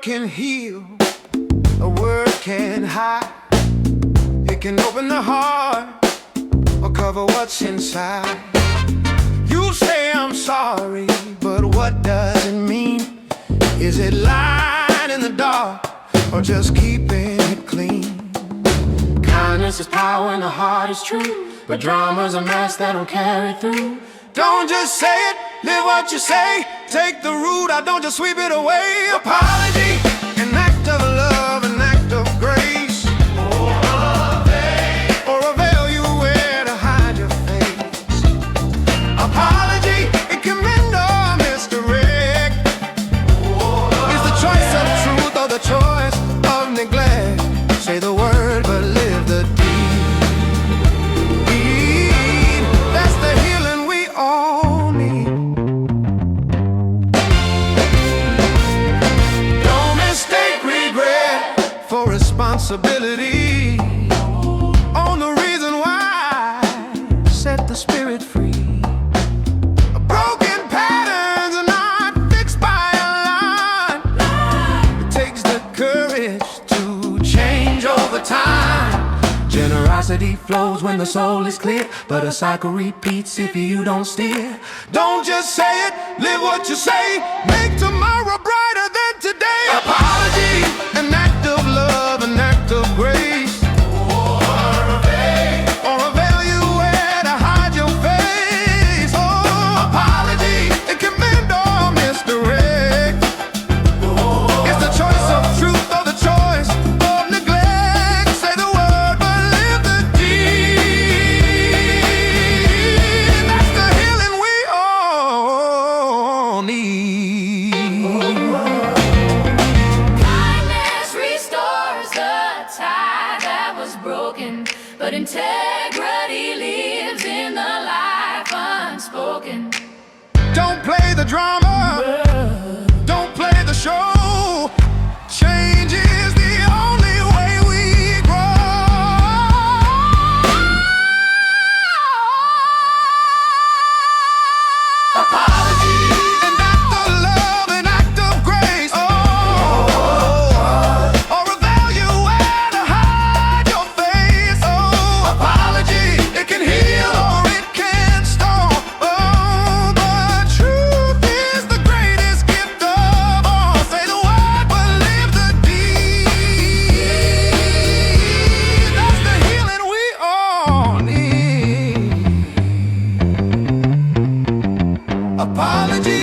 word can heal, a word can hide. It can open the heart or cover what's inside. You say I'm sorry, but what does it mean? Is it lying in the dark or just keeping it clean? Kindness is power and the heart is true, but drama's a mask that don't carry through. Don't just say it, live what you say. Take the root out, don't just sweep it away. Apology, an act of love, an act of grace. Or a veil you wear to hide your face. Apology, it can mend or misdirect. It's the choice of truth or the choice of neglect. Say the word but live the deed. That's the healing we all need. Don't mistake regret for responsibility. On the reason why, set the spirit free. Broken patterns are not fixed by a line. It takes the courage to change over time. Generosity flows when the soul is clear, but a cycle repeats if you don't steer. Don't just say it, live what you say. Make tomorrow brighter than today. Apology, an act of love, an act of grace. Or a veil you wear to hide your face. Oh, apology, it can mend or misdirect. It's the choice of truth or the choice of neglect. Say the word but live the deed. That's the healing we all need. Kindness restores the tie that was broken, but integrity lives in the life unspoken. Don't play the drama, don't play the show. Change is the only way we grow. Apology, an act of love, an act of grace. Or a veil you wear to hide your face. Oh, apology, it can heal or it can stone. Oh, but truth is the greatest gift of all. Say the word but live the deed. That's the healing we all need. Apology.